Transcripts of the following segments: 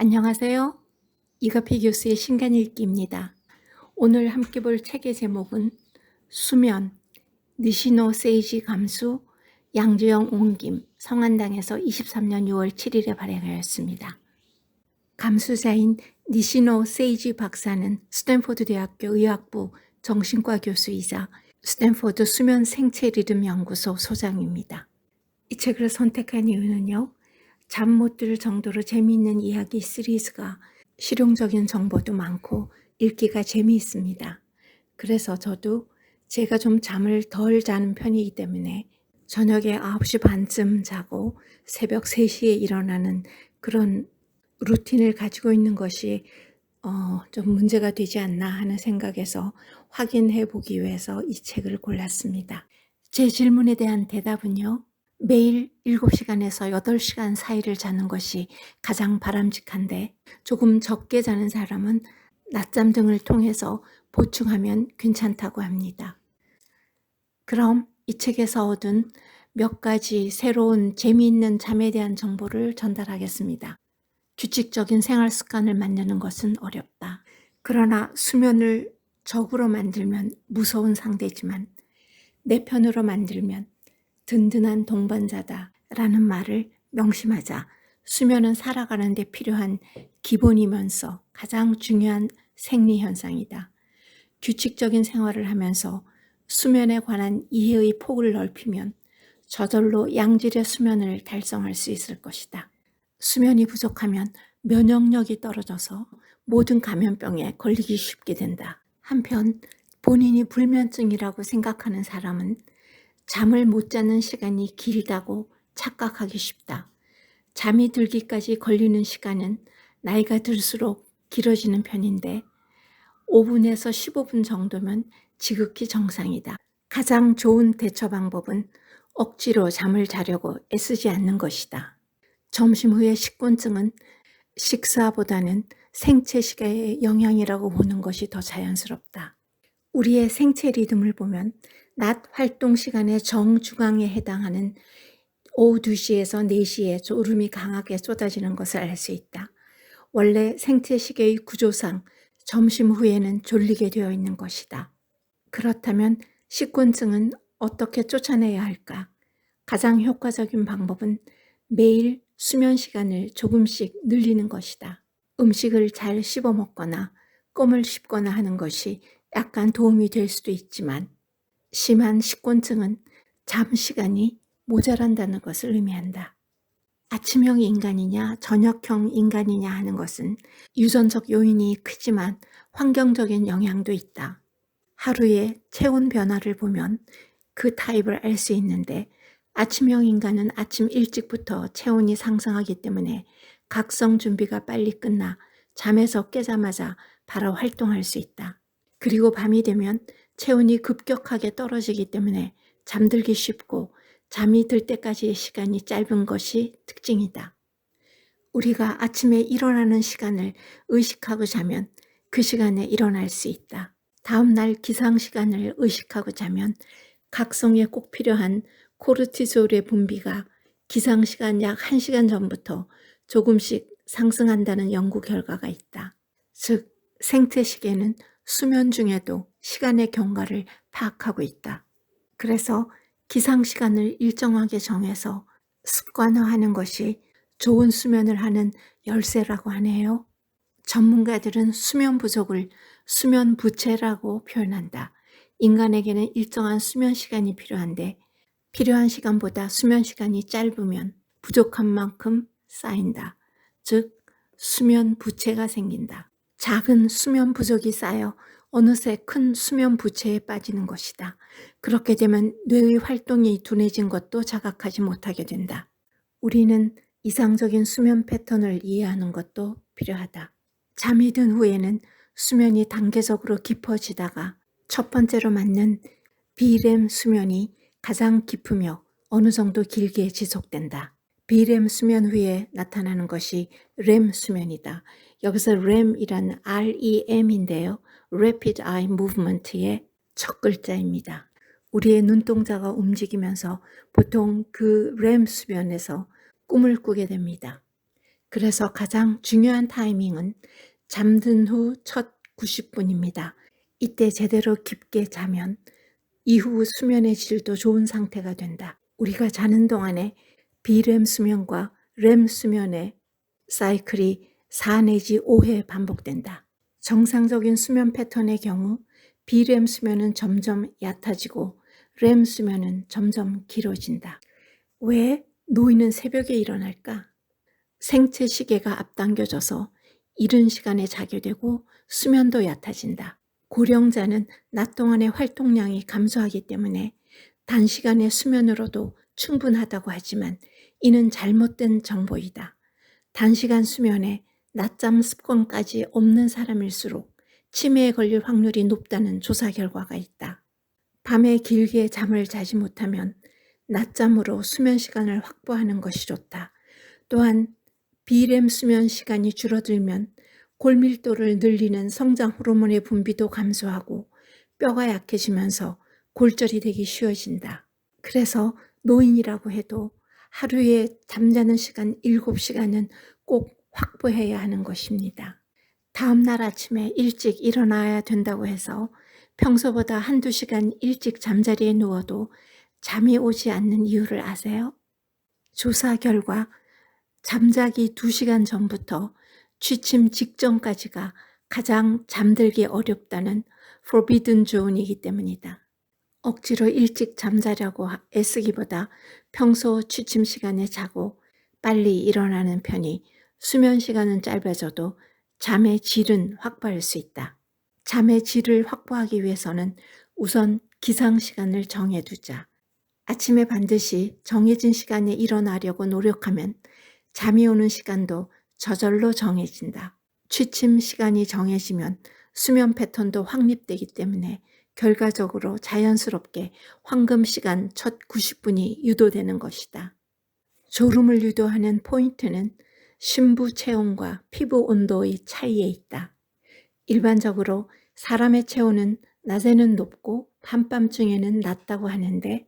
안녕하세요. 이가피 교수의 신간 읽기입니다. 오늘 함께 볼 책의 제목은 수면, 니시노 세이지 감수, 양주영 옹김, 성안당에서 23년 6월 7일에 발행하였습니다. 감수자인 니시노 세이지 박사는 스탠포드 대학교 의학부 정신과 교수이자 스탠포드 수면 생체 리듬 연구소 소장입니다. 이 책을 선택한 이유는요. 잠 못 들 정도로 재미있는 이야기 시리즈가 실용적인 정보도 많고 읽기가 재미있습니다. 그래서 저도 제가 좀 잠을 덜 자는 편이기 때문에 저녁에 9시 반쯤 자고 새벽 3시에 일어나는 그런 루틴을 가지고 있는 것이 좀 문제가 되지 않나 하는 생각에서 확인해 보기 위해서 이 책을 골랐습니다. 제 질문에 대한 대답은요. 매일 7시간에서 8시간 사이를 자는 것이 가장 바람직한데 조금 적게 자는 사람은 낮잠 등을 통해서 보충하면 괜찮다고 합니다. 그럼 이 책에서 얻은 몇 가지 새로운 재미있는 잠에 대한 정보를 전달하겠습니다. 규칙적인 생활 습관을 만드는 것은 어렵다. 그러나 수면을 적으로 만들면 무서운 상대지만 내 편으로 만들면 든든한 동반자다 라는 말을 명심하자. 수면은 살아가는 데 필요한 기본이면서 가장 중요한 생리현상이다. 규칙적인 생활을 하면서 수면에 관한 이해의 폭을 넓히면 저절로 양질의 수면을 달성할 수 있을 것이다. 수면이 부족하면 면역력이 떨어져서 모든 감염병에 걸리기 쉽게 된다. 한편 본인이 불면증이라고 생각하는 사람은 잠을 못 자는 시간이 길다고 착각하기 쉽다. 잠이 들기까지 걸리는 시간은 나이가 들수록 길어지는 편인데 5분에서 15분 정도면 지극히 정상이다. 가장 좋은 대처 방법은 억지로 잠을 자려고 애쓰지 않는 것이다. 점심 후의 식곤증은 식사보다는 생체 시계의 영향이라고 보는 것이 더 자연스럽다. 우리의 생체 리듬을 보면 낮 활동 시간의 정중앙에 해당하는 오후 2시에서 4시에 졸음이 강하게 쏟아지는 것을 알 수 있다. 원래 생체 시계의 구조상 점심 후에는 졸리게 되어 있는 것이다. 그렇다면 식곤증은 어떻게 쫓아내야 할까? 가장 효과적인 방법은 매일 수면 시간을 조금씩 늘리는 것이다. 음식을 잘 씹어 먹거나 껌을 씹거나 하는 것이 약간 도움이 될 수도 있지만 심한 식곤증은 잠 시간이 모자란다는 것을 의미한다. 아침형 인간이냐 저녁형 인간이냐 하는 것은 유전적 요인이 크지만 환경적인 영향도 있다. 하루의 체온 변화를 보면 그 타입을 알 수 있는데 아침형 인간은 아침 일찍부터 체온이 상승하기 때문에 각성 준비가 빨리 끝나 잠에서 깨자마자 바로 활동할 수 있다. 그리고 밤이 되면 체온이 급격하게 떨어지기 때문에 잠들기 쉽고 잠이 들 때까지의 시간이 짧은 것이 특징이다. 우리가 아침에 일어나는 시간을 의식하고 자면 그 시간에 일어날 수 있다. 다음 날 기상 시간을 의식하고 자면 각성에 꼭 필요한 코르티솔의 분비가 기상 시간 약 1시간 전부터 조금씩 상승한다는 연구 결과가 있다. 즉, 생체 시계는 수면 중에도 시간의 경과를 파악하고 있다. 그래서 기상 시간을 일정하게 정해서 습관화하는 것이 좋은 수면을 하는 열쇠라고 하네요. 전문가들은 수면 부족을 수면 부채라고 표현한다. 인간에게는 일정한 수면 시간이 필요한데 필요한 시간보다 수면 시간이 짧으면 부족한 만큼 쌓인다. 즉, 수면 부채가 생긴다. 작은 수면 부족이 쌓여 어느새 큰 수면 부채에 빠지는 것이다. 그렇게 되면 뇌의 활동이 둔해진 것도 자각하지 못하게 된다. 우리는 이상적인 수면 패턴을 이해하는 것도 필요하다. 잠이 든 후에는 수면이 단계적으로 깊어지다가 첫 번째로 맞는 비렘 수면이 가장 깊으며 어느 정도 길게 지속된다. 비렘 수면 후에 나타나는 것이 렘 수면이다. 여기서 REM이란 REM인데요. Rapid Eye Movement의 첫 글자입니다. 우리의 눈동자가 움직이면서 보통 그 REM 수면에서 꿈을 꾸게 됩니다. 그래서 가장 중요한 타이밍은 잠든 후 첫 90분입니다. 이때 제대로 깊게 자면 이후 수면의 질도 좋은 상태가 된다. 우리가 자는 동안에 비렘 수면과 렘 수면의 사이클이 4 내지 5회 반복된다. 정상적인 수면 패턴의 경우 비렘 수면은 점점 얕아지고 렘 수면은 점점 길어진다. 왜 노인은 새벽에 일어날까? 생체 시계가 앞당겨져서 이른 시간에 자게 되고 수면도 얕아진다. 고령자는 낮 동안의 활동량이 감소하기 때문에 단시간의 수면으로도 충분하다고 하지만 이는 잘못된 정보이다. 단시간 수면에 낮잠 습관까지 없는 사람일수록 치매에 걸릴 확률이 높다는 조사 결과가 있다. 밤에 길게 잠을 자지 못하면 낮잠으로 수면 시간을 확보하는 것이 좋다. 또한 비렘 수면 시간이 줄어들면 골밀도를 늘리는 성장 호르몬의 분비도 감소하고 뼈가 약해지면서 골절이 되기 쉬워진다. 그래서 노인이라고 해도 하루에 잠자는 시간 7시간은 꼭 확보해야 하는 것입니다. 다음 날 아침에 일찍 일어나야 된다고 해서 평소보다 한두 시간 일찍 잠자리에 누워도 잠이 오지 않는 이유를 아세요? 조사 결과 잠자기 2시간 전부터 취침 직전까지가 가장 잠들기 어렵다는 forbidden zone이기 때문이다. 억지로 일찍 잠자려고 애쓰기보다 평소 취침 시간에 자고 빨리 일어나는 편이 수면 시간은 짧아져도 잠의 질은 확보할 수 있다. 잠의 질을 확보하기 위해서는 우선 기상 시간을 정해두자. 아침에 반드시 정해진 시간에 일어나려고 노력하면 잠이 오는 시간도 저절로 정해진다. 취침 시간이 정해지면 수면 패턴도 확립되기 때문에 결과적으로 자연스럽게 황금 시간 첫 90분이 유도되는 것이다. 졸음을 유도하는 포인트는 심부 체온과 피부 온도의 차이에 있다. 일반적으로 사람의 체온은 낮에는 높고 한밤중에는 낮다고 하는데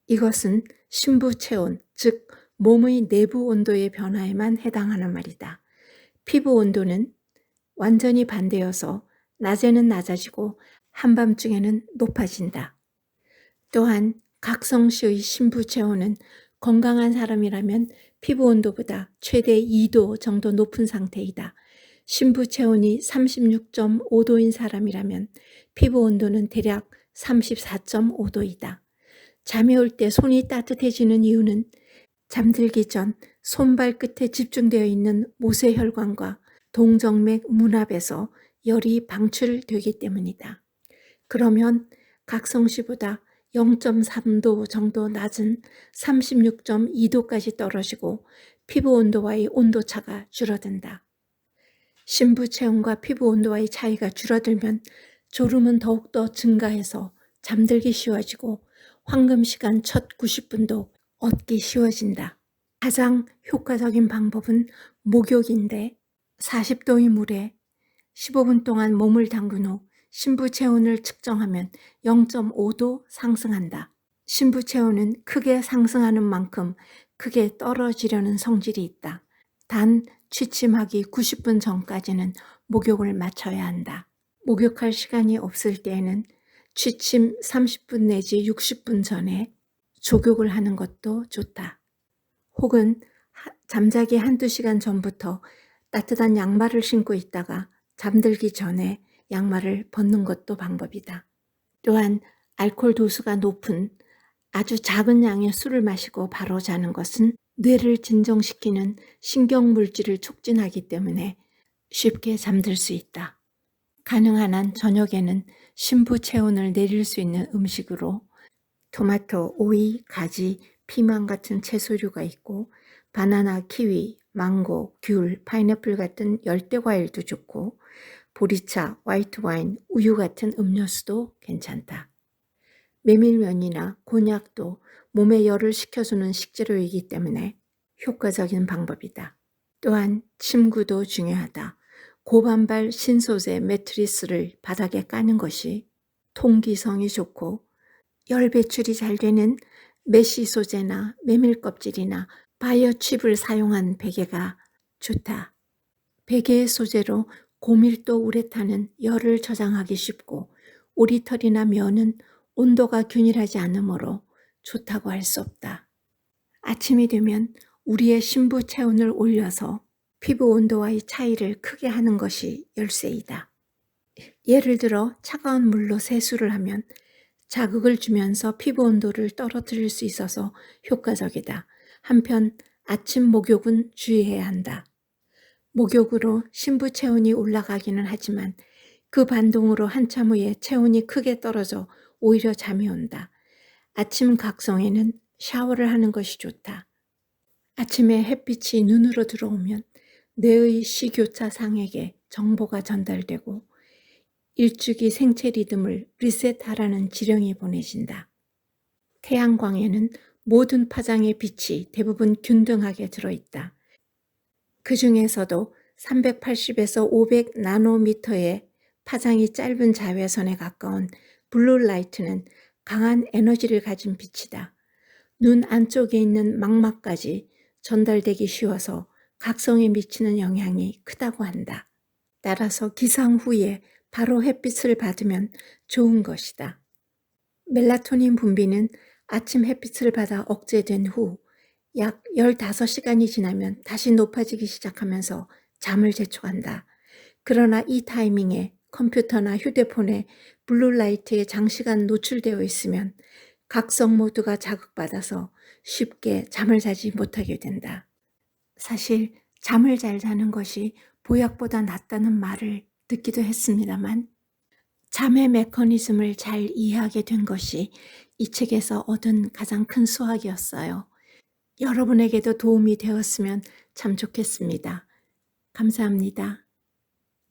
이것은 심부 체온, 즉 몸의 내부 온도의 변화에만 해당하는 말이다. 피부 온도는 완전히 반대여서 낮에는 낮아지고 한밤중에는 높아진다. 또한 각성시의 심부 체온은 건강한 사람이라면 피부 온도보다 최대 2도 정도 높은 상태이다. 심부 체온이 36.5도인 사람이라면 피부 온도는 대략 34.5도이다. 잠이 올 때 손이 따뜻해지는 이유는 잠들기 전 손발 끝에 집중되어 있는 모세혈관과 동정맥 문합에서 열이 방출되기 때문이다. 그러면 각성시보다 0.3도 정도 낮은 36.2도까지 떨어지고 피부 온도와의 온도차가 줄어든다. 심부 체온과 피부 온도와의 차이가 줄어들면 졸음은 더욱더 증가해서 잠들기 쉬워지고 황금 시간 첫 90분도 얻기 쉬워진다. 가장 효과적인 방법은 목욕인데 40도의 물에 15분 동안 몸을 담근 후 심부 체온을 측정하면 0.5도 상승한다. 심부 체온은 크게 상승하는 만큼 크게 떨어지려는 성질이 있다. 단 취침하기 90분 전까지는 목욕을 마쳐야 한다. 목욕할 시간이 없을 때에는 취침 30분 내지 60분 전에 족욕을 하는 것도 좋다. 혹은 잠자기 한두 시간 전부터 따뜻한 양말을 신고 있다가 잠들기 전에 양말을 벗는 것도 방법이다. 또한 알코올 도수가 높은 아주 작은 양의 술을 마시고 바로 자는 것은 뇌를 진정시키는 신경물질을 촉진하기 때문에 쉽게 잠들 수 있다. 가능한 한 저녁에는 심부 체온을 내릴 수 있는 음식으로 토마토, 오이, 가지, 피망 같은 채소류가 있고 바나나, 키위, 망고, 귤, 파인애플 같은 열대과일도 좋고 보리차, 화이트와인, 우유 같은 음료수도 괜찮다. 메밀면이나 곤약도 몸에 열을 식혀주는 식재료이기 때문에 효과적인 방법이다. 또한 침구도 중요하다. 고반발 신소재 매트리스를 바닥에 까는 것이 통기성이 좋고 열 배출이 잘 되는 메쉬 소재나 메밀 껍질이나 바이오 칩을 사용한 베개가 좋다. 베개의 소재로 고밀도 우레탄은 열을 저장하기 쉽고 오리털이나 면은 온도가 균일하지 않으므로 좋다고 할 수 없다. 아침이 되면 우리의 신부 체온을 올려서 피부 온도와의 차이를 크게 하는 것이 열쇠이다. 예를 들어 차가운 물로 세수를 하면 자극을 주면서 피부 온도를 떨어뜨릴 수 있어서 효과적이다. 한편 아침 목욕은 주의해야 한다. 목욕으로 신부 체온이 올라가기는 하지만 그 반동으로 한참 후에 체온이 크게 떨어져 오히려 잠이 온다. 아침 각성에는 샤워를 하는 것이 좋다. 아침에 햇빛이 눈으로 들어오면 뇌의 시교차상에게 정보가 전달되고 일주기 생체 리듬을 리셋하라는 지령이 보내진다. 태양광에는 모든 파장의 빛이 대부분 균등하게 들어있다. 그 중에서도 380에서 500 나노미터의 파장이 짧은 자외선에 가까운 블루라이트는 강한 에너지를 가진 빛이다. 눈 안쪽에 있는 망막까지 전달되기 쉬워서 각성에 미치는 영향이 크다고 한다. 따라서 기상 후에 바로 햇빛을 받으면 좋은 것이다. 멜라토닌 분비는 아침 햇빛을 받아 억제된 후 약 15시간이 지나면 다시 높아지기 시작하면서 잠을 재촉한다. 그러나 이 타이밍에 컴퓨터나 휴대폰에 블루라이트에 장시간 노출되어 있으면 각성 모드가 자극받아서 쉽게 잠을 자지 못하게 된다. 사실 잠을 잘 자는 것이 보약보다 낫다는 말을 듣기도 했습니다만 잠의 메커니즘을 잘 이해하게 된 것이 이 책에서 얻은 가장 큰 수확이었어요. 여러분에게도 도움이 되었으면 참 좋겠습니다. 감사합니다.